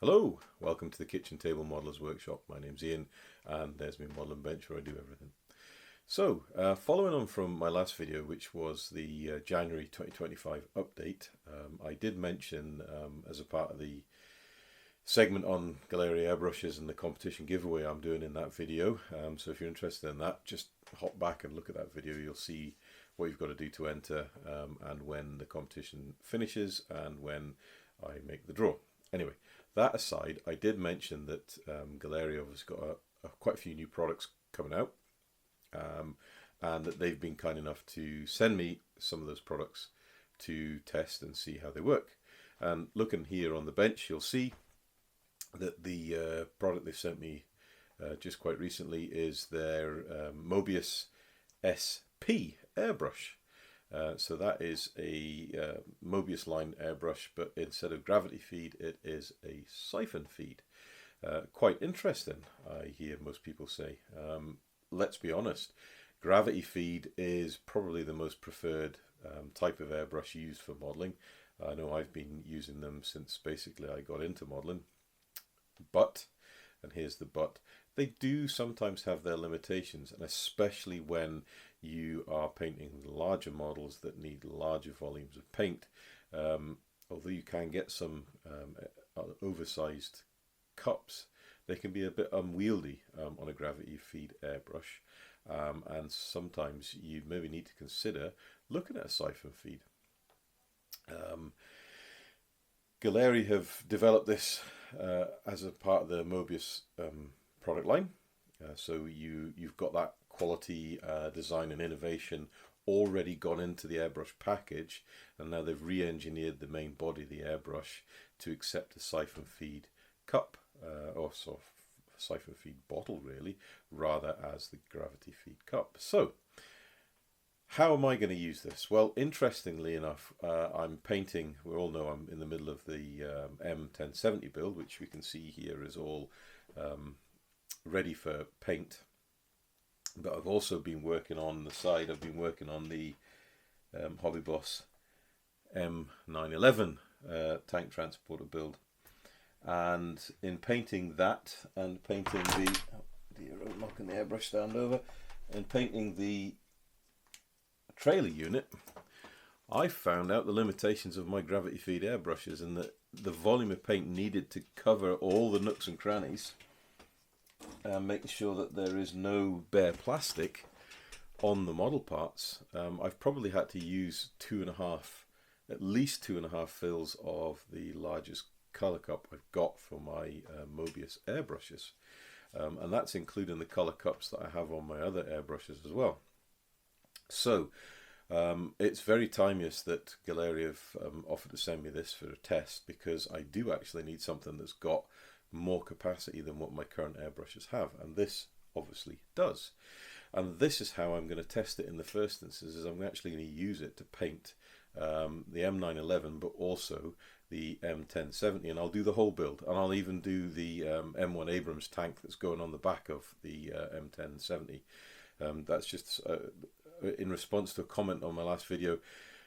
Hello, welcome to the Kitchen Table Modelers Workshop. My name's Ian and there's my modelling bench where I do everything. So, following on from my last video, which was the January 2025 update, I did mention as a part of the segment on Gaahleri airbrushes and the competition giveaway I'm doing in that video. So if you're interested in that, just hop back and look at that video. You'll see what you've got to do to enter and when the competition finishes and when I make the draw. Anyway, that aside, I did mention that Gaahleri has got quite a few new products coming out, and that they've been kind enough to send me some of those products to test and see how they work. And looking here on the bench, you'll see that the product they've sent me just quite recently is their Mobius SP airbrush. So that is a Mobius line airbrush, but instead of gravity feed, it is a siphon feed. Quite interesting, I hear most people say. Let's be honest, gravity feed is probably the most preferred type of airbrush used for modelling. I know I've been using them since basically I got into modelling. But, and here's the but, they do sometimes have their limitations, and especially when you are painting larger models that need larger volumes of paint. Although you can get some oversized cups, they can be a bit unwieldy on a gravity feed airbrush, and sometimes you maybe need to consider looking at a siphon feed. Gaahleri have developed this as a part of the Mobius product line. So you've got that quality design and innovation already gone into the airbrush package, and now they've re-engineered the main body of the airbrush to accept a siphon feed cup, or sort of siphon feed bottle really, rather as the gravity feed cup. So how am I going to use this? Well, interestingly enough, I'm painting, we all know I'm in the middle of the M1070 build, which we can see here is all ready for paint. But I've also been working on the side, I've been working on the Hobby Boss M911 tank transporter build. And in painting that and painting the, I'm knocking the airbrush stand over, and painting the trailer unit, I found out the limitations of my gravity feed airbrushes, and that the volume of paint needed to cover all the nooks and crannies and making sure that there is no bare plastic on the model parts. I've probably had to use at least two and a half fills of the largest color cup I've got for my Mobius airbrushes, and that's including the color cups that I have on my other airbrushes as well. So it's very timeous that Gaahleri have offered to send me this for a test, because I do actually need something that's got more capacity than what my current airbrushes have, and this obviously does. And this is how I'm going to test it in the first instance, is I'm actually going to use it to paint the M911, but also the M1070, and I'll do the whole build, and I'll even do the M1 Abrams tank that's going on the back of the M1070. That's just in response to a comment on my last video.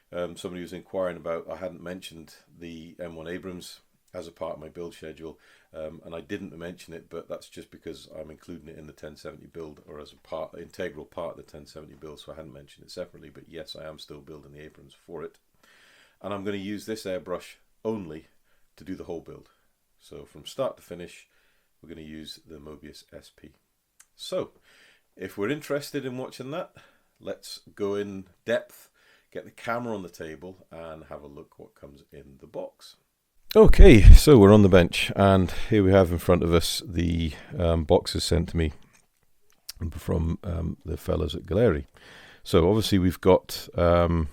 Somebody was inquiring about, I hadn't mentioned the M1 Abrams as a part of my build schedule, and I didn't mention it, but that's just because I'm including it in the 1070 build, or as a integral part of the 1070 build, so I hadn't mentioned it separately. But yes, I am still building the Abrams for it, and I'm going to use this airbrush only to do the whole build. So from start to finish, we're going to use the Mobius SP. So if we're interested in watching that, let's go in depth, get the camera on the table, and have a look what comes in the box. Okay, so we're on the bench, and here we have in front of us the boxes sent to me from the fellows at Gaahleri. So obviously we've got a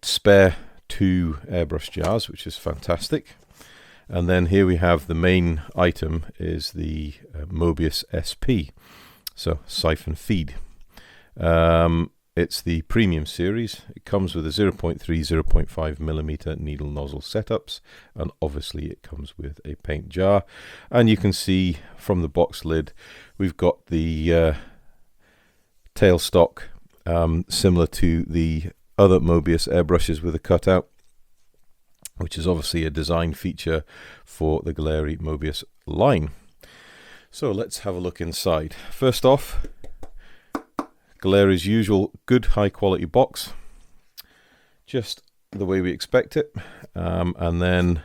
spare 2 airbrush jars, which is fantastic. And then here we have the main item is the Mobius SP, so siphon feed. It's the premium series. It comes with a 0.3, 0.5 millimeter needle nozzle setups, and obviously it comes with a paint jar. And you can see from the box lid, we've got the tailstock, similar to the other Mobius airbrushes with a cutout. which is obviously a design feature for the Gaahleri Mobius line. So let's have a look inside. First off, Gaahlerie's usual good high quality box, just the way we expect it. And then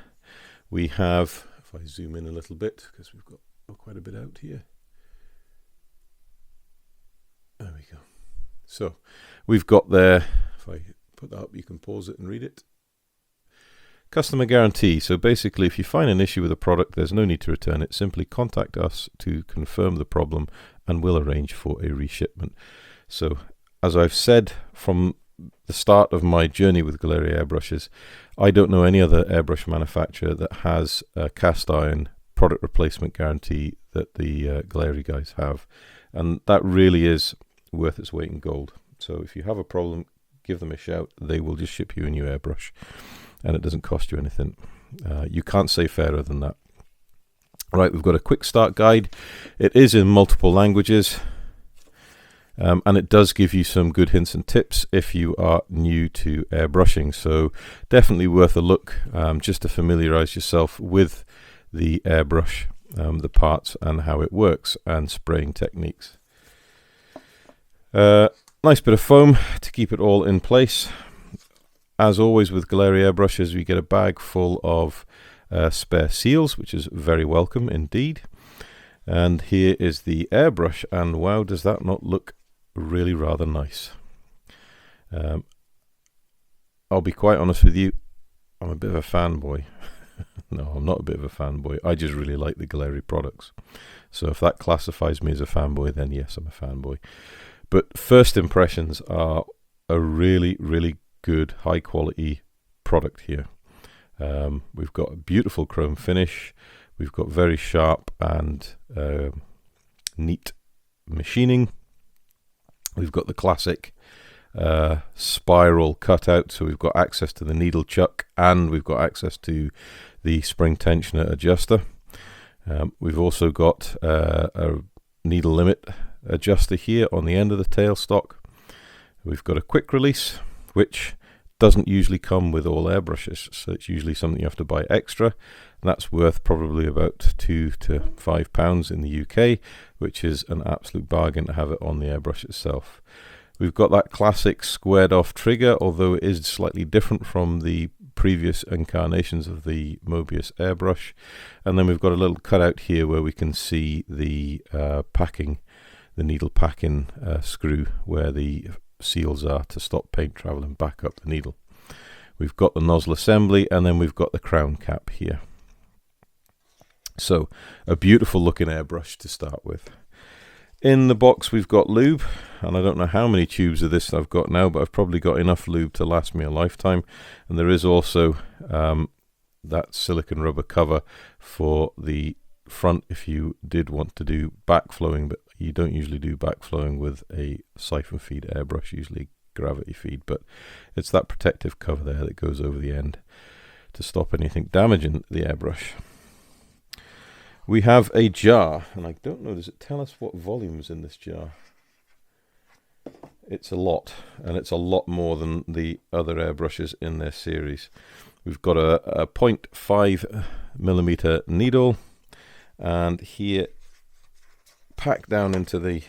we have, if I zoom in a little bit, because we've got quite a bit out here. There we go. So we've got there, if I put that up, you can pause it and read it. Customer guarantee. So basically, if you find an issue with a product, there's no need to return it. Simply contact us to confirm the problem and we'll arrange for a reshipment. So as I've said from the start of my journey with Gaahleri airbrushes, I don't know any other airbrush manufacturer that has a cast iron product replacement guarantee that the Gaahleri guys have. And that really is worth its weight in gold. So if you have a problem, give them a shout. They will just ship you a new airbrush and it doesn't cost you anything. You can't say fairer than that. Right, we've got a quick start guide. It is in multiple languages. And it does give you some good hints and tips if you are new to airbrushing. So definitely worth a look just to familiarize yourself with the airbrush, the parts and how it works, and spraying techniques. Nice bit of foam to keep it all in place. As always with Gaahleri airbrushes, we get a bag full of spare seals, which is very welcome indeed. And here is the airbrush, and wow, does that not look really rather nice. I'll be quite honest with you, I'm a bit of a fanboy. No, I'm not a bit of a fanboy. I just really like the Gaahleri products. So if that classifies me as a fanboy, then yes, I'm a fanboy. But first impressions are a really, really good, high quality product here. We've got a beautiful chrome finish. We've got very sharp and neat machining. We've got the classic spiral cutout, so we've got access to the needle chuck and we've got access to the spring tensioner adjuster. We've also got a needle limit adjuster here on the end of the tailstock. We've got a quick release, which doesn't usually come with all airbrushes, so it's usually something you have to buy extra. And that's worth probably about £2 to £5 in the UK, which is an absolute bargain to have it on the airbrush itself. We've got that classic squared off trigger, although it is slightly different from the previous incarnations of the Mobius airbrush. And then we've got a little cutout here where we can see the packing, the needle packing screw where the seals are to stop paint traveling back up the needle. We've got the nozzle assembly, and then we've got the crown cap here. So a beautiful looking airbrush to start with. In the box we've got lube, and I don't know how many tubes of this I've got now, but I've probably got enough lube to last me a lifetime. And there is also that silicone rubber cover for the front if you did want to do backflowing, but you don't usually do backflowing with a siphon feed airbrush, usually gravity feed, but it's that protective cover there that goes over the end to stop anything damaging the airbrush. We have a jar, and I don't know, does it tell us what volume's in this jar? It's a lot, and it's a lot more than the other airbrushes in their series. We've got a 0.5mm needle, and here, packed down into the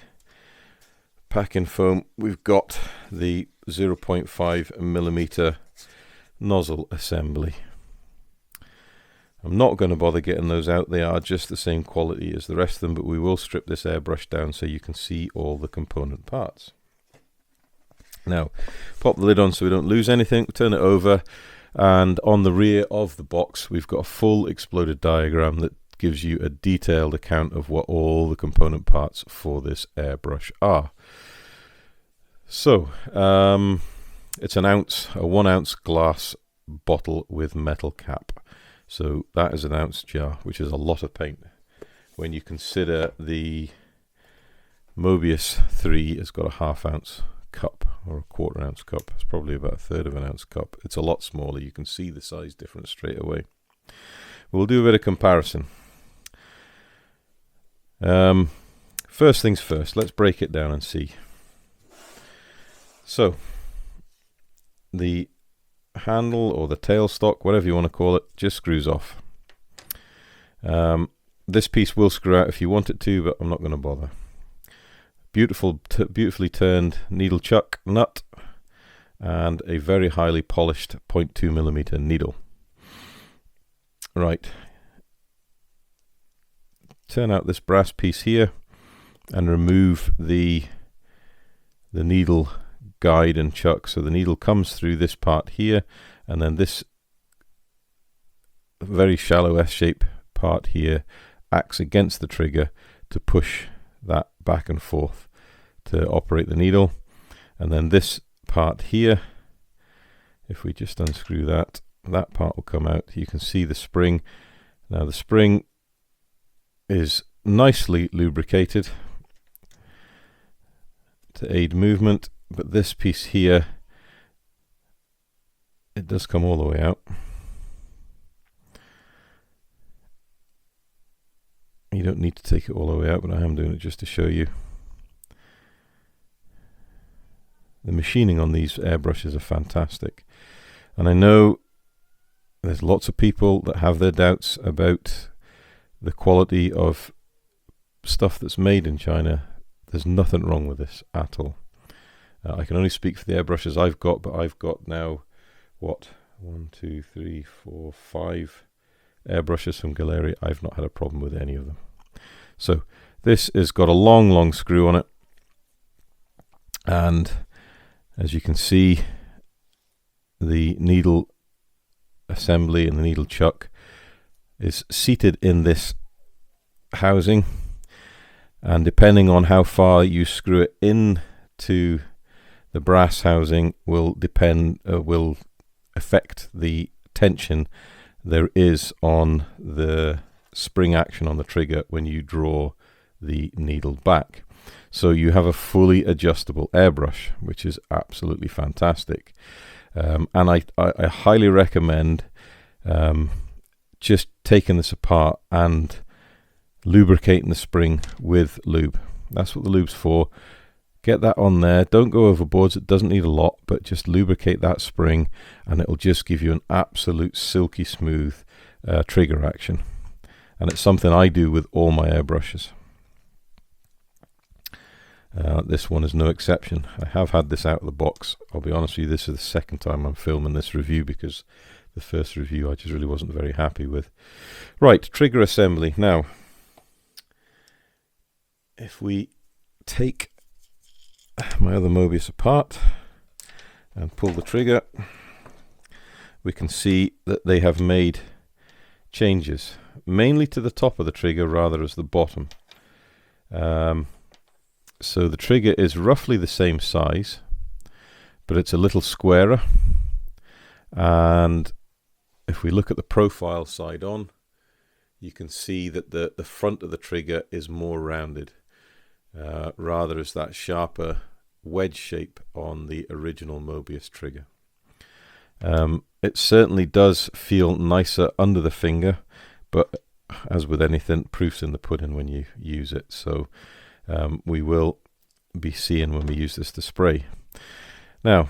packing foam, we've got the 0.5mm nozzle assembly. I'm not going to bother getting those out. They are just the same quality as the rest of them, but we will strip this airbrush down so you can see all the component parts. Now, pop the lid on so we don't lose anything, turn it over, and on the rear of the box we've got a full exploded diagram that gives you a detailed account of what all the component parts for this airbrush are. So, it's an ounce, a 1 ounce glass bottle with metal cap. So that is an ounce jar, which is a lot of paint. When you consider the Mobius 3 has got a 1/2 ounce cup or a 1/4 ounce cup. It's probably about 1/3 of an ounce cup. It's a lot smaller. You can see the size difference straight away. We'll do a bit of comparison. First things first, let's break it down and see. So the handle or the tailstock, whatever you want to call it, just screws off. This piece will screw out if you want it to, but I'm not going to bother. Beautifully turned needle chuck nut and a very highly polished 0.2mm needle. Right, turn out this brass piece here and remove the needle guide and chuck. So the needle comes through this part here, and then this very shallow S-shape part here acts against the trigger to push that back and forth to operate the needle. And then this part here, if we just unscrew that, that part will come out. You can see the spring. Now the spring is nicely lubricated to aid movement, but this piece here, it does come all the way out. You don't need to take it all the way out, but I am doing it just to show you. The machining on these airbrushes are fantastic, and I know there's lots of people that have their doubts about the quality of stuff that's made in China. There's nothing wrong with this at all. I can only speak for the airbrushes I've got, but I've got now, what, 1, 2, 3, 4, 5 airbrushes from Gaahleri. I've not had a problem with any of them. So this has got a long screw on it, and as you can see, the needle assembly and the needle chuck is seated in this housing, and depending on how far you screw it into the brass housing will affect the tension there is on the spring action on the trigger when you draw the needle back. So you have a fully adjustable airbrush, which is absolutely fantastic. And I highly recommend just taking this apart and lubricating the spring with lube. That's what the lube's for. Get that on there. Don't go overboard. It doesn't need a lot, but just lubricate that spring and it'll just give you an absolute silky smooth trigger action. And it's something I do with all my airbrushes. This one is no exception. I have had this out of the box. I'll be honest with you, this is the second time I'm filming this review because the first review I just really wasn't very happy with. Right, trigger assembly. Now, if we take my other Mobius apart and pull the trigger, we can see that they have made changes, mainly to the top of the trigger rather as the bottom. So the trigger is roughly the same size, but it's a little squarer. And if we look at the profile side on, you can see that the front of the trigger is more rounded, rather as that sharper wedge shape on the original Mobius trigger. It certainly does feel nicer under the finger, but as with anything, proof's in the pudding when you use it. So we will be seeing when we use this to spray. Now,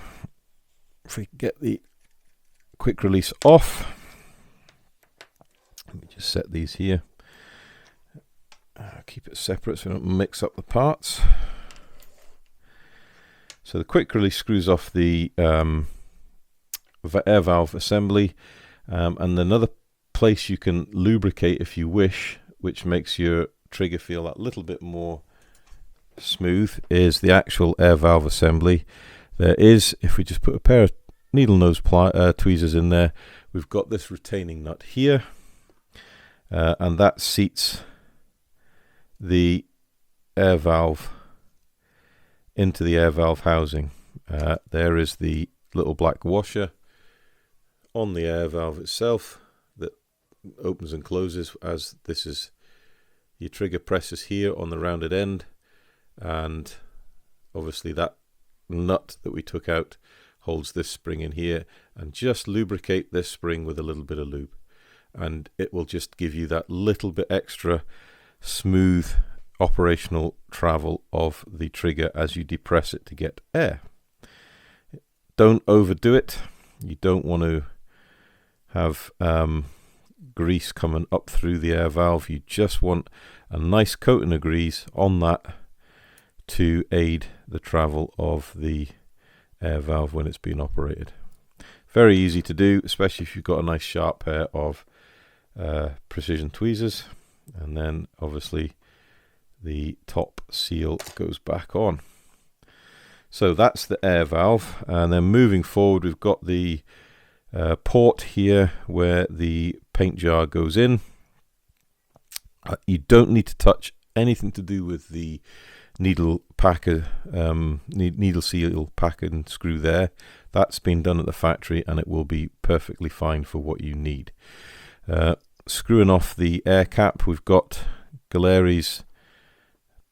if we get the quick release off, let me just set these here. Keep it separate so we don't mix up the parts. So the quick release screws off the air valve assembly, and another place you can lubricate if you wish, which makes your trigger feel that little bit more smooth, is the actual air valve assembly. There is, if we just put a pair of needle nose tweezers in there, we've got this retaining nut here, and that seats the air valve into the air valve housing. There is the little black washer on the air valve itself that opens and closes as this is your trigger presses here on the rounded end, and obviously that nut that we took out holds this spring in here, and just lubricate this spring with a little bit of lube and it will just give you that little bit extra smooth operational travel of the trigger as you depress it to get air. Don't overdo it. You don't want to have grease coming up through the air valve. You just want a nice coating of grease on that to aid the travel of the air valve when it's being operated. Very easy to do, especially if you've got a nice sharp pair of precision tweezers. And then obviously the top seal goes back on. So that's the air valve, and then moving forward we've got the port here where the paint jar goes in. You don't need to touch anything to do with the needle packer, needle seal packer and screw there. That's been done at the factory and it will be perfectly fine for what you need. Screwing off the air cap, we've got Gaahlerie's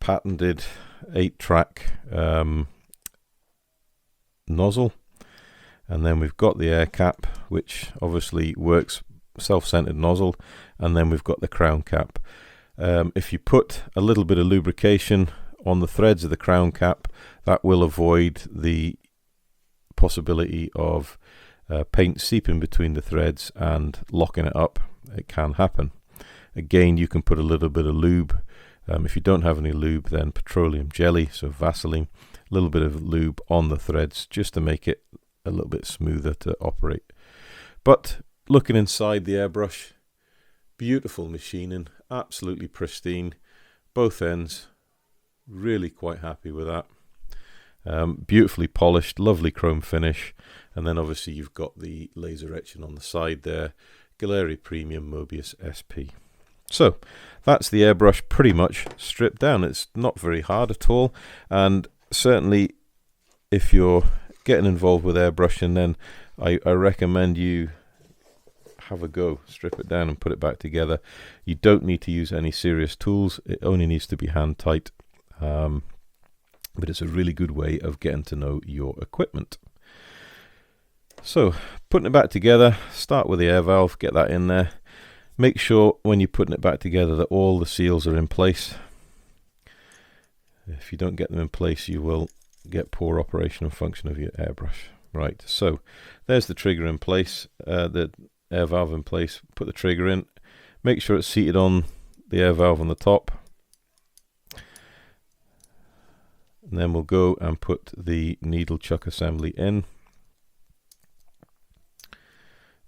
patented 8-track nozzle, and then we've got the air cap, which obviously works self-centered nozzle, and then we've got the crown cap. If you put a little bit of lubrication on the threads of the crown cap, that will avoid the possibility of paint seeping between the threads and locking it up. It can happen. Again, you can put a little bit of lube. If you don't have any lube, then petroleum jelly, so Vaseline, a little bit of lube on the threads just to make it a little bit smoother to operate. But looking inside the airbrush, beautiful machining, absolutely pristine, both ends, really quite happy with that. Beautifully polished, lovely chrome finish, and then obviously you've got the laser etching on the side there, Gaahleri Premium Mobius SP. So that's the airbrush pretty much stripped down. It's not very hard at all, and certainly if you're getting involved with airbrushing, then I recommend you have a go, strip it down and put it back together. You don't need to use any serious tools, it only needs to be hand tight, but it's a really good way of getting to know your equipment. So putting it back together, start with the air valve, get that in there. Make sure when you're putting it back together that all the seals are in place. If you don't get them in place, you will get poor operation and function of your airbrush. Right, so there's the trigger in place, the air valve in place. Put the trigger in, make sure it's seated on the air valve on the top, and then we'll go and put the needle chuck assembly in,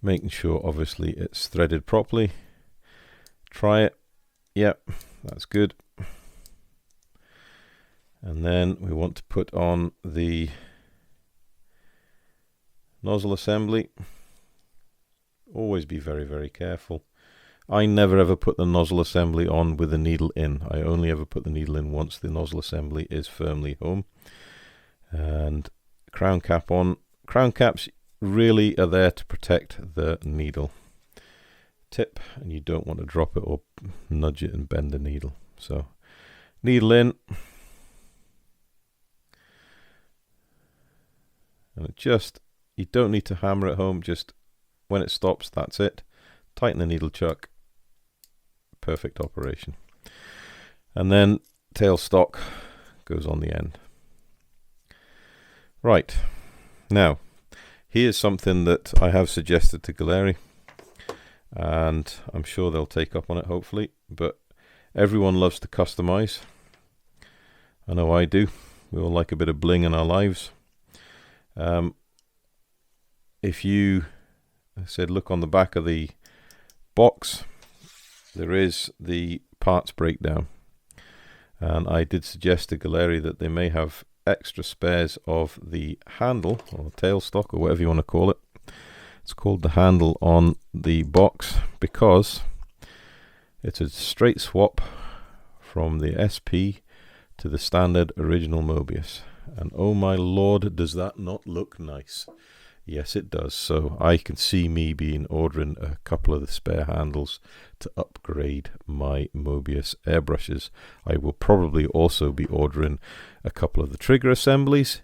making sure obviously it's threaded properly. Try it. Yep, that's good. And then we want to put on the nozzle assembly. Always be very, very careful. I never ever put the nozzle assembly on with the needle in. I only ever put the needle in once the nozzle assembly is firmly home. And crown cap on. Crown caps really are there to protect the needle tip, and you don't want to drop it or nudge it and bend the needle. So needle in, and you don't need to hammer it home, just when it stops, that's it. Tighten the needle chuck, perfect operation. And then tailstock goes on the end. Right, now here's something that I have suggested to Gaahleri, and I'm sure they'll take up on it, hopefully. But everyone loves to customize. I know I do. We all like a bit of bling in our lives. If you said look on the back of the box, there is the parts breakdown, and I did suggest to Gaahleri that they may have extra spares of the handle or tailstock or whatever you want to call it. It's called the handle on the box because it's a straight swap from the SP to the standard original Mobius, and oh my lord, does that not look nice. Yes, it does. So I can see me ordering a couple of the spare handles to upgrade my Mobius airbrushes. I will probably also be ordering a couple of the trigger assemblies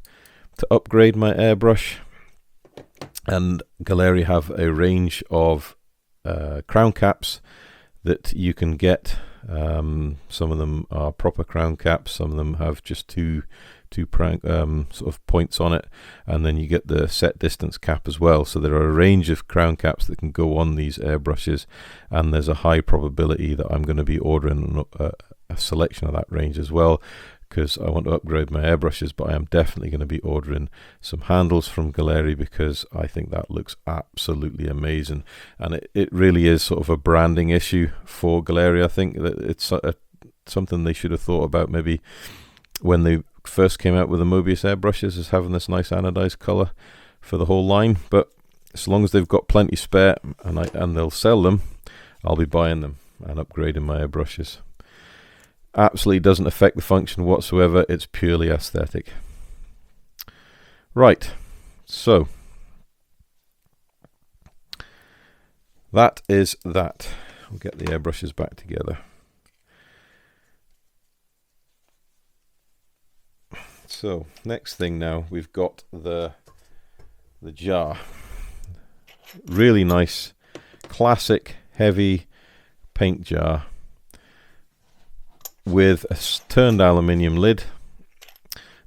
to upgrade my airbrush. And Gaahleri have a range of crown caps that you can get. Some of them are proper crown caps. Some of them have just two sort of points on it, and then you get the set distance cap as well. So there are a range of crown caps that can go on these airbrushes, and there's a high probability that I'm going to be ordering a selection of that range as well, because I want to upgrade my airbrushes. But I am definitely going to be ordering some handles from Gaahleri, because I think that looks absolutely amazing, and it really is sort of a branding issue for Gaahleri. I think that it's something they should have thought about maybe when they first came out with the Mobius airbrushes, is having this nice anodized color for the whole line. But as long as they've got plenty spare and they'll sell them, I'll be buying them and upgrading my airbrushes. Absolutely doesn't affect the function whatsoever. It's purely aesthetic. Right, so that is that. We'll get the airbrushes back together. So next thing now, we've got the jar. Really nice, classic, heavy paint jar with a turned aluminium lid.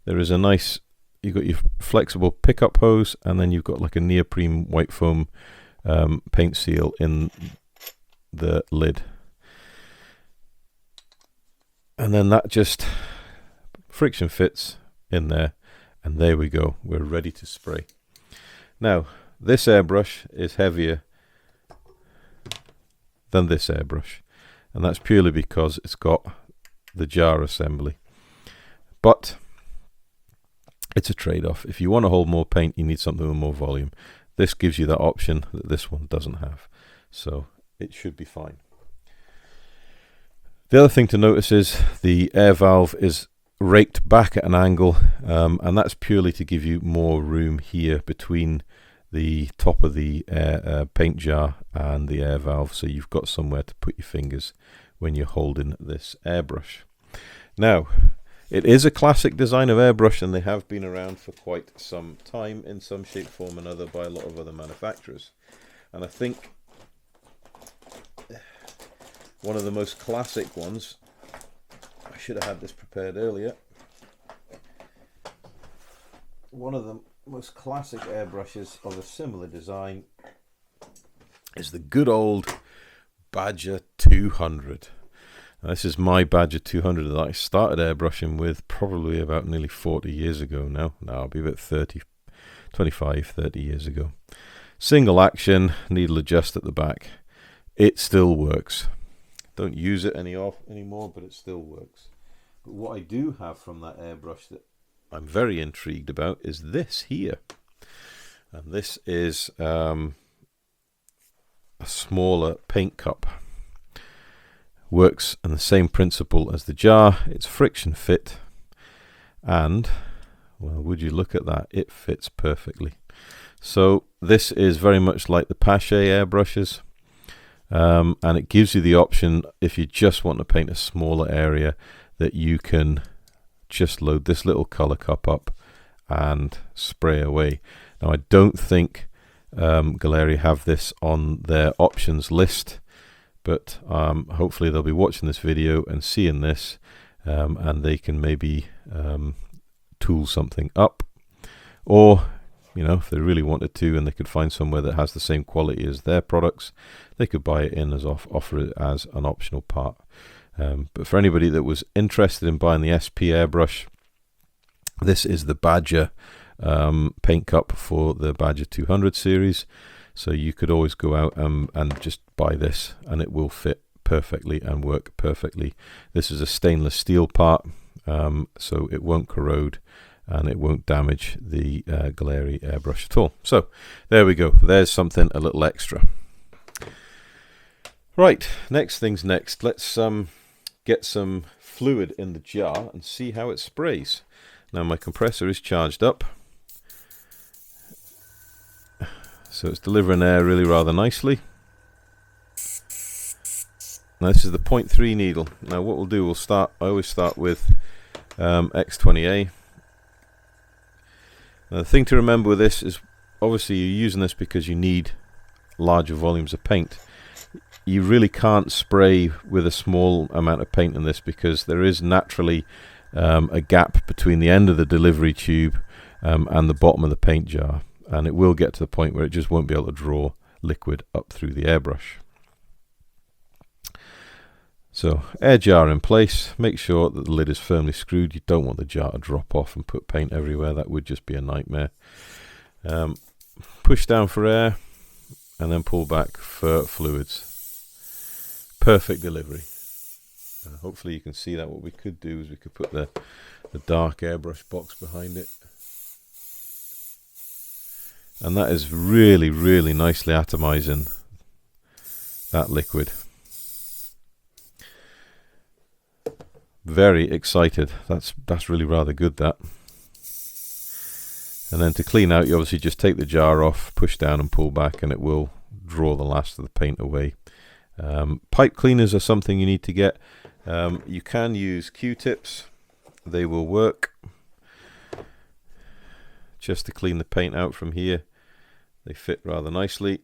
There is a nice, you've got your flexible pickup hose, and then you've got like a neoprene white foam paint seal in the lid. And then that just friction fits in there, and there we go, we're ready to spray. Now this airbrush is heavier than this airbrush, and that's purely because it's got the jar assembly, but it's a trade-off. If you want to hold more paint, you need something with more volume. This gives you that option that this one doesn't have, so it should be fine. The other thing to notice is the air valve is raked back at an angle, and that's purely to give you more room here between the top of the paint jar and the air valve, so you've got somewhere to put your fingers when you're holding this airbrush. Now, it is a classic design of airbrush, and they have been around for quite some time in some shape, form and other by a lot of other manufacturers. And I think one of the most classic ones, I should have had this prepared earlier, one of the most classic airbrushes of a similar design is the good old Badger 200. Now, this is my Badger 200 that I started airbrushing with probably about nearly 40 years ago now. I'll be about 25, 30 years ago. Single action, needle adjust at the back. It still works. Don't use it anymore, but it still works. But what I do have from that airbrush that I'm very intrigued about is this here. And this is a smaller paint cup. Works on the same principle as the jar. It's friction fit, and well, would you look at that, it fits perfectly. So this is very much like the Pache airbrushes, and it gives you the option, if you just want to paint a smaller area, that you can just load this little color cup up and spray away. Now, I don't think Gaahleri have this on their options list, but hopefully they'll be watching this video and seeing this, and they can maybe tool something up, or if they really wanted to and they could find somewhere that has the same quality as their products, they could buy it in as offer it as an optional part. But for anybody that was interested in buying the SP airbrush, this is the Badger paint cup for the Badger 200 series. So you could always go out and just buy this, and it will fit perfectly and work perfectly. This is a stainless steel part, so it won't corrode and it won't damage the Gaahleri airbrush at all. So there we go. There's something a little extra. Right, next thing's next. Let's get some fluid in the jar and see how it sprays. Now my compressor is charged up, so it's delivering air really rather nicely. Now this is the 0.3 needle. Now what we'll do, I always start with X20A. Now the thing to remember with this is, obviously you're using this because you need larger volumes of paint. You really can't spray with a small amount of paint in this, because there is naturally a gap between the end of the delivery tube and the bottom of the paint jar, and it will get to the point where it just won't be able to draw liquid up through the airbrush. So air jar in place, make sure that the lid is firmly screwed. You don't want the jar to drop off and put paint everywhere, that would just be a nightmare. Push down for air and then pull back for fluids. Perfect delivery. Hopefully you can see that. What we could do is we could put the dark airbrush box behind it. And that is really, really nicely atomizing that liquid. Very excited. That's really rather good, that. And then to clean out, you obviously just take the jar off, push down and pull back, and it will draw the last of the paint away. Pipe cleaners are something you need to get. You can use Q-tips. They will work. Just to clean the paint out from here. They fit rather nicely.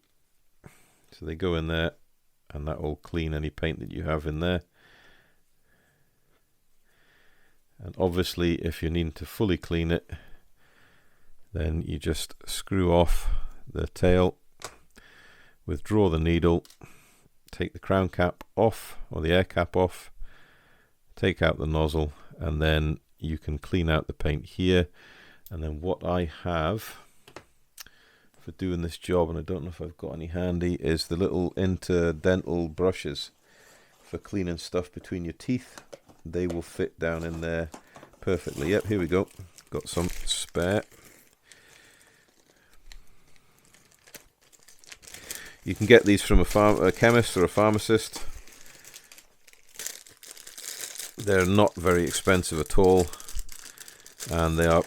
So they go in there, and that will clean any paint that you have in there. And obviously, if you're needing to fully clean it, then you just screw off the tail, withdraw the needle, take the crown cap off, or the air cap off, take out the nozzle, and then you can clean out the paint here. And then what I have for doing this job, and I don't know if I've got any handy, is the little interdental brushes for cleaning stuff between your teeth. They will fit down in there perfectly. Yep, here we go. Got some spare. You can get these from a chemist or a pharmacist. They're not very expensive at all, and they are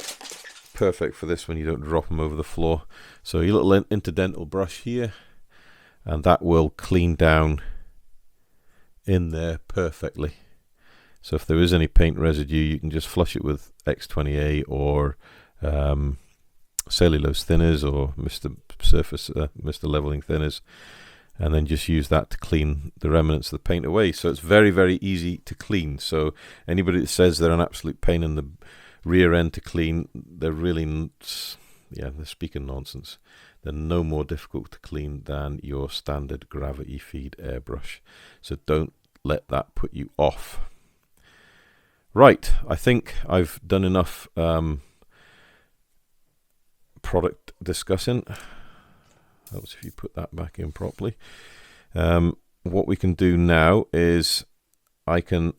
perfect for this when you don't drop them over the floor. So your little interdental brush here, and that will clean down in there perfectly. So if there is any paint residue, you can just flush it with X20A or cellulose thinners or Mr. Leveling thinners, and then just use that to clean the remnants of the paint away. So it's very, very easy to clean. So anybody that says they're an absolute pain in the rear end to clean, they're really, they're speaking nonsense. They're no more difficult to clean than your standard gravity feed airbrush. So don't let that put you off. Right, I think I've done enough product discussing. Helps if you put that back in properly. What we can do now is I can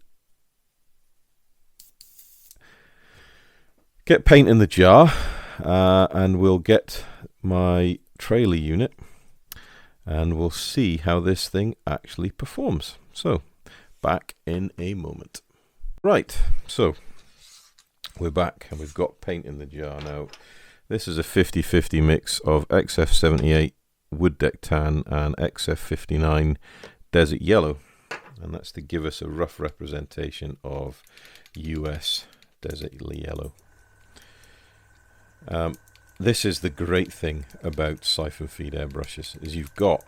get paint in the jar, and we'll get my trailer unit and we'll see how this thing actually performs. So back in a moment. Right, so we're back and we've got paint in the jar now. This is a 50-50 mix of XF78 Wood Deck Tan and XF59 Desert Yellow, and that's to give us a rough representation of US Desert Yellow. This is the great thing about siphon feed airbrushes, is you've got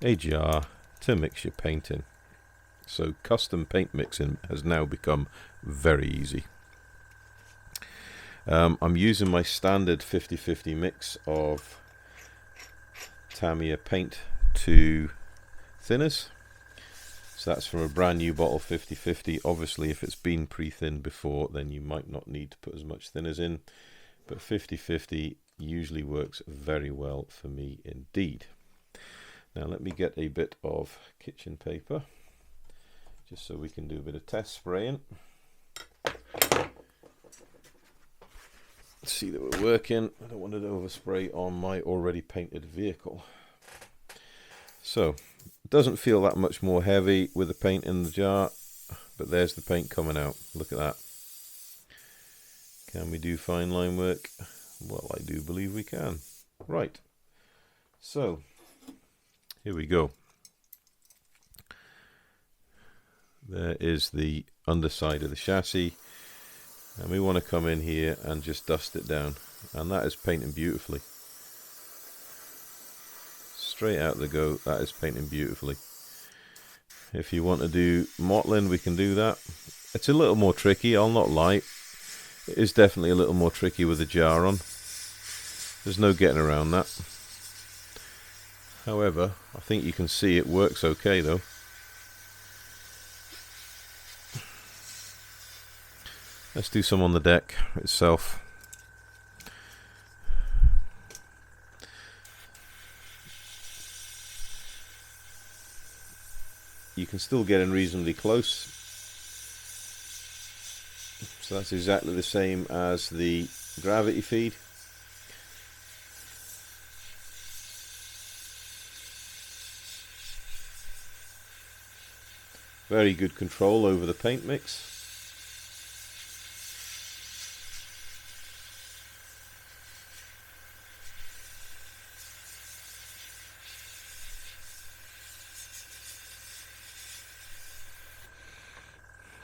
a jar to mix your paint in. So custom paint mixing has now become very easy. I'm using my standard 50-50 mix of Tamiya paint to thinners. So that's from a brand new bottle, 50-50. Obviously, if it's been pre-thinned before, then you might not need to put as much thinners in. But 50-50 usually works very well for me indeed. Now let me get a bit of kitchen paper, just so we can do a bit of test spraying. See that we're working. I don't want it to overspray on my already painted vehicle. So it doesn't feel that much more heavy with the paint in the jar, but there's the paint coming out. Look at that. Can we do fine line work? Well, I do believe we can. Right, so here we go. There is the underside of the chassis, and we want to come in here and just dust it down, and that is painting beautifully. Straight out the go, that is painting beautifully. If you want to do mottling, we can do that. It's a little more tricky, I'll not lie. It is definitely a little more tricky with the jar on. There's no getting around that. However, I think you can see it works okay though. Let's do some on the deck itself. You can still get in reasonably close. So that's exactly the same as the gravity feed. Very good control over the paint mix.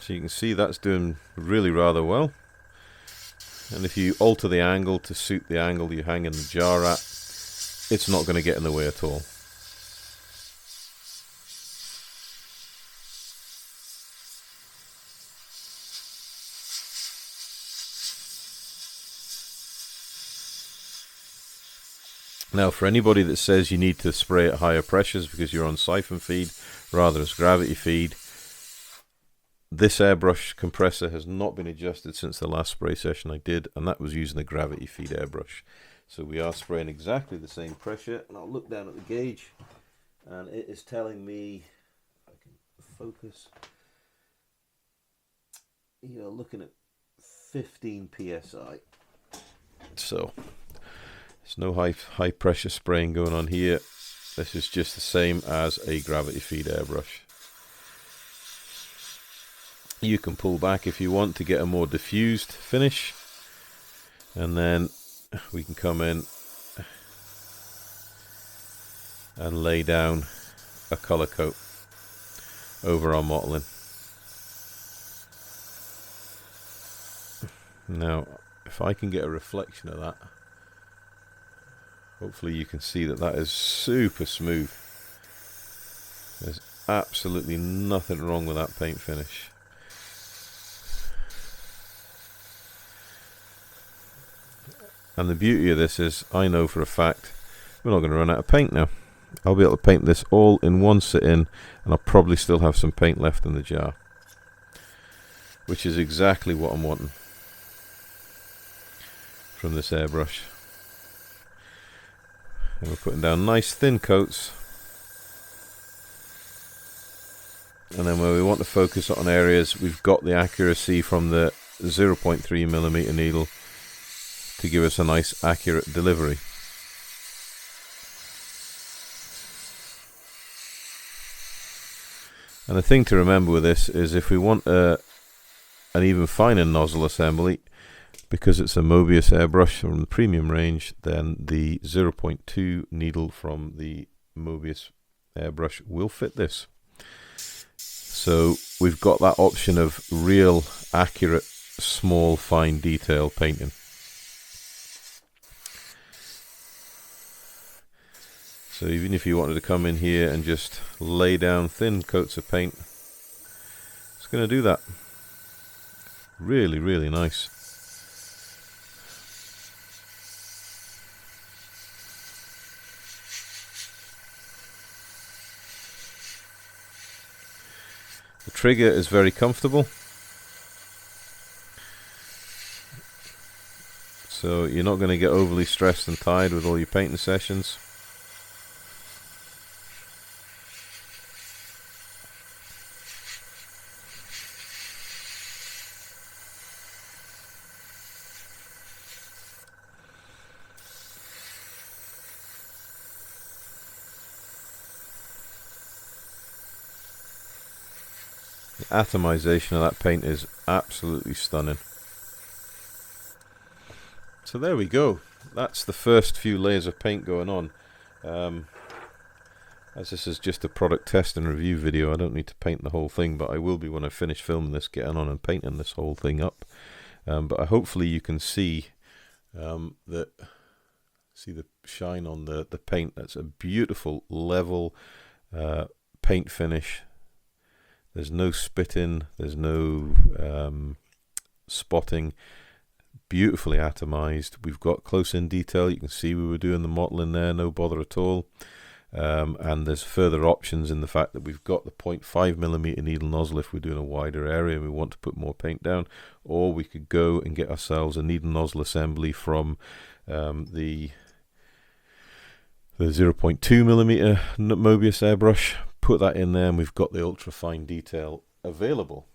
So you can see that's doing really rather well. And if you alter the angle to suit the angle you hang in the jar at, it's not going to get in the way at all. Now, for anybody that says you need to spray at higher pressures because you're on siphon feed rather as gravity feed, this airbrush compressor has not been adjusted since the last spray session I did, and that was using the gravity feed airbrush. So we are spraying exactly the same pressure, and I'll look down at the gauge, and it is telling me, if I can focus, you're looking at 15 psi. So there's no high pressure spraying going on here. This is just the same as a gravity feed airbrush. You can pull back if you want to get a more diffused finish, and then we can come in and lay down a color coat over our mottling. Now, if I can get a reflection of that, hopefully you can see that that is super smooth. There's absolutely nothing wrong with that paint finish. And the beauty of this is, I know for a fact we're not going to run out of paint now. I'll be able to paint this all in one sit-in, and I'll probably still have some paint left in the jar, which is exactly what I'm wanting from this airbrush. And we're putting down nice thin coats, and then where we want to focus on areas, we've got the accuracy from the 0.3mm needle to give us a nice accurate delivery. And the thing to remember with this is, if we want an even finer nozzle assembly, because it's a Mobius airbrush from the premium range, then the 0.2 needle from the Mobius airbrush will fit this. So we've got that option of real accurate small fine detail painting. So even if you wanted to come in here and just lay down thin coats of paint, it's going to do that. Really, really nice. The trigger is very comfortable, so you're not going to get overly stressed and tired with all your painting sessions. The atomization of that paint is absolutely stunning. So there we go. That's the first few layers of paint going on. As this is just a product test and review video, I don't need to paint the whole thing, but I will be when I finish filming this, getting on and painting this whole thing up. But hopefully you can see the shine on the paint. That's a beautiful level paint finish There's no spitting, there's no spotting. Beautifully atomized. We've got close-in detail. You can see we were doing the modeling there, no bother at all. And there's further options in the fact that we've got the 0.5mm needle nozzle if we're doing a wider area and we want to put more paint down, or we could go and get ourselves a needle nozzle assembly from the 0.2mm Mobius airbrush, put that in there, and we've got the ultra fine detail available.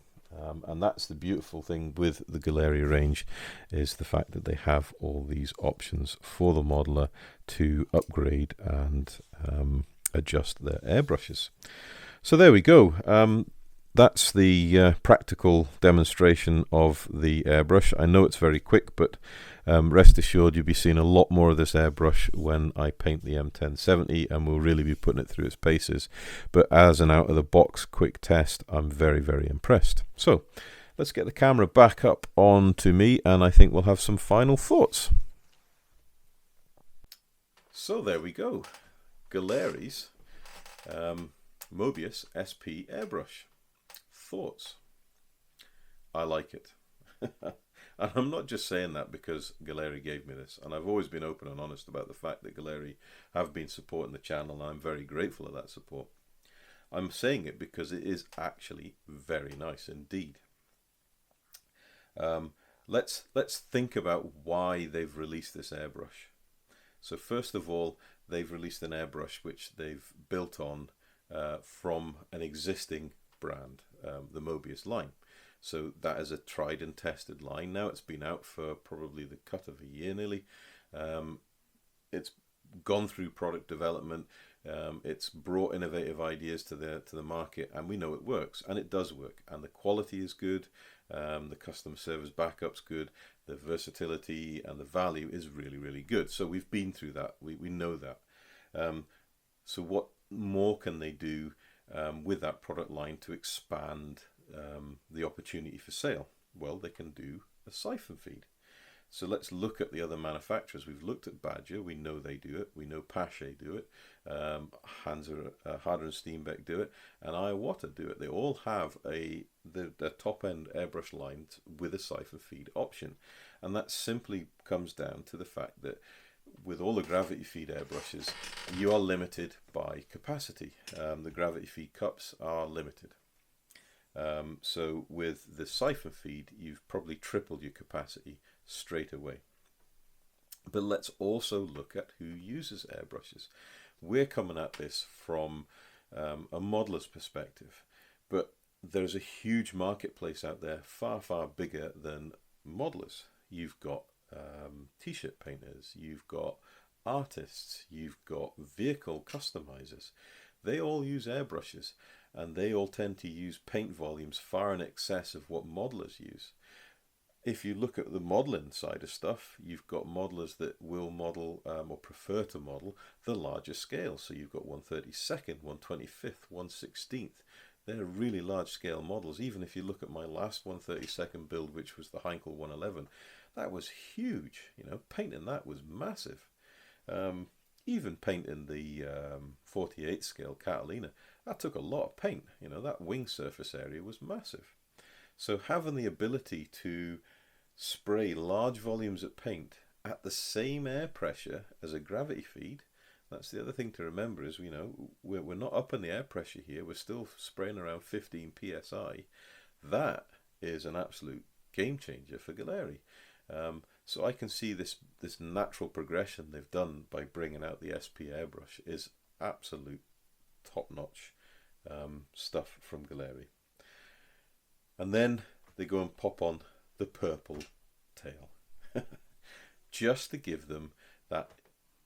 And that's the beautiful thing with the Gaahleri range, is the fact that they have all these options for the modeler to upgrade and adjust their airbrushes. So there we go. That's the practical demonstration of the airbrush. I know it's very quick, but rest assured you'll be seeing a lot more of this airbrush when I paint the M1070, and we'll really be putting it through its paces. But as an out-of-the-box quick test, I'm very, very impressed. So let's get the camera back up onto me, and I think we'll have some final thoughts. So there we go. Gaahlerie's Mobius SP airbrush. Thoughts? I like it. And I'm not just saying that because Gaahleri gave me this, and I've always been open and honest about the fact that Gaahleri have been supporting the channel, and I'm very grateful of that support. I'm saying it because it is actually very nice indeed. Let's think about why they've released this airbrush. So first of all, they've released an airbrush which they've built on from an existing brand, the Mobius line. So that is a tried and tested line. Now it's been out for probably the cut of a year nearly. It's gone through product development. It's brought innovative ideas to the market, and we know it works, and it does work, and the quality is good. The customer service backup's good. The versatility and the value is really, really good. So we've been through that. We know that. So what more can they do with that product line to expand the opportunity for sale? Well, they can do a siphon feed. So let's look at the other manufacturers. We've looked at Badger. We know they do it. We know Pache do it. Harder and Steenbeck do it, and Iwata do it. They all have the top end airbrush line with a siphon feed option, and that simply comes down to the fact that with all the gravity feed airbrushes, you are limited by capacity. The gravity feed cups are limited. So with the siphon feed, you've probably tripled your capacity straight away. But let's also look at who uses airbrushes. We're coming at this from a modeler's perspective, but there's a huge marketplace out there, far, far bigger than modelers. You've got t-shirt painters, you've got artists, you've got vehicle customizers. They all use airbrushes, and they all tend to use paint volumes far in excess of what modelers use. If you look at the modeling side of stuff, you've got modelers that will model or prefer to model the larger scale. So you've got 1/32nd, 1/25th, 1/16th. They're really large scale models. Even if you look at my last 1/32nd build, which was the Heinkel 111, that was huge. You know, painting that was massive. Even painting the 48 scale Catalina, that took a lot of paint. You know, that wing surface area was massive. So having the ability to spray large volumes of paint at the same air pressure as a gravity feed, that's the other thing to remember, is, you know, we're not up in the air pressure here, we're still spraying around 15 psi. That is an absolute game changer for Gaahleri. So I can see this natural progression they've done by bringing out the SP airbrush is absolute top-notch stuff from Gaahleri. And then they go and pop on the purple tail just to give them that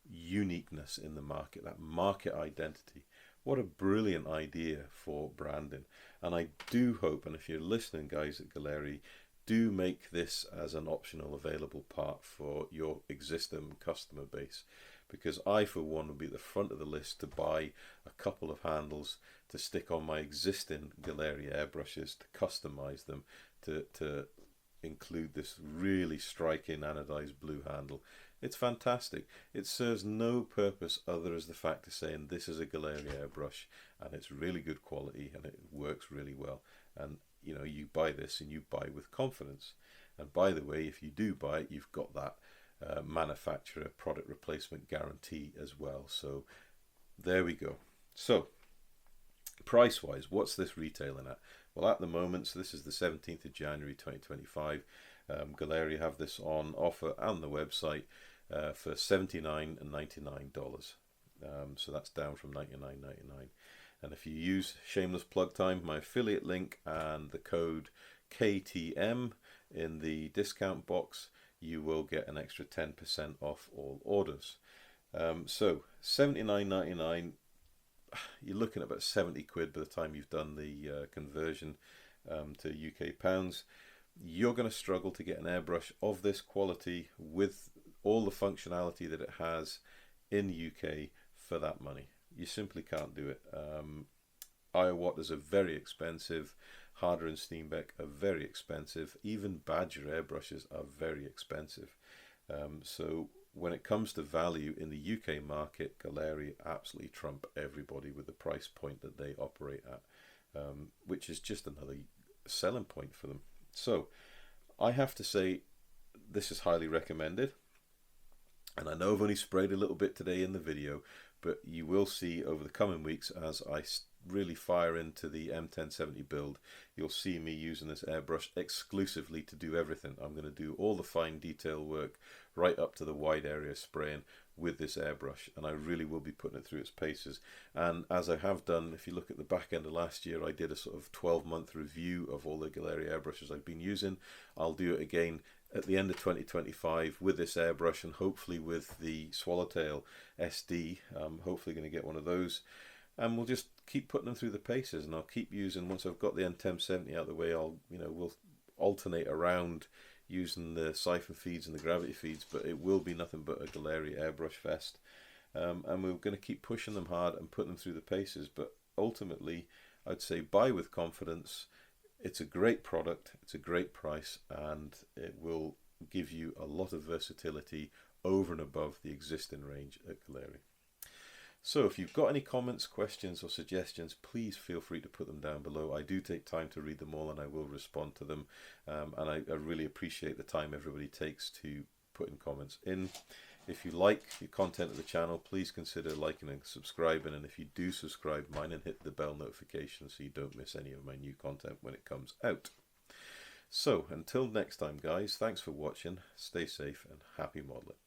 uniqueness in the market, that market identity. What a brilliant idea for branding. And I do hope, and if you're listening, guys at Gaahleri, do make this as an optional available part for your existing customer base, because I for one will be at the front of the list to buy a couple of handles to stick on my existing Gaahleri airbrushes, to customize them, to include this really striking anodized blue handle. It's fantastic. It serves no purpose other as the fact of saying this is a Gaahleri airbrush and it's really good quality and it works really well. And you know, you buy this and you buy with confidence. And by the way, if you do buy it, you've got that manufacturer product replacement guarantee as well. So there we go. So price wise, what's this retailing at? Well, at the moment, so this is the 17th of January 2025, Gaahleri have this on offer on the website for $79.99. So that's down from $99.99. And if you use Shameless Plug Time, my affiliate link, and the code KTM in the discount box, you will get an extra 10% off all orders. So $79.99, you're looking at about 70 quid by the time you've done the conversion to UK pounds. You're going to struggle to get an airbrush of this quality with all the functionality that it has in UK for that money. You simply can't do it. Iowaters are very expensive. Harder and Steenbeck are very expensive. Even Badger airbrushes are very expensive. So when it comes to value in the UK market, Gaahleri absolutely trump everybody with the price point that they operate at, which is just another selling point for them. So I have to say this is highly recommended. And I know I've only sprayed a little bit today in the video, but you will see over the coming weeks as I really fire into the M1070 build, you'll see me using this airbrush exclusively to do everything. I'm going to do all the fine detail work right up to the wide area spraying with this airbrush, and I really will be putting it through its paces. And as I have done, if you look at the back end of last year, I did a sort of 12-month review of all the Gaahleri airbrushes I've been using. I'll do it again at the end of 2025 with this airbrush, and hopefully with the Swallowtail SD. I'm hopefully going to get one of those, and we'll just keep putting them through the paces. And I'll keep using, once I've got the M1070 out of the way, we'll alternate around using the siphon feeds and the gravity feeds, but it will be nothing but a Gaahleri airbrush fest. And we're going to keep pushing them hard and putting them through the paces. But ultimately, I'd say buy with confidence. It's a great product, it's a great price, and it will give you a lot of versatility over and above the existing range at Gaahleri. So if you've got any comments, questions or suggestions, please feel free to put them down below. I do take time to read them all and I will respond to them. And I really appreciate the time everybody takes to put in comments in. If you like the content of the channel, please consider liking and subscribing. And if you do subscribe, mind and hit the bell notification so you don't miss any of my new content when it comes out. So until next time, guys, thanks for watching. Stay safe and happy modeling.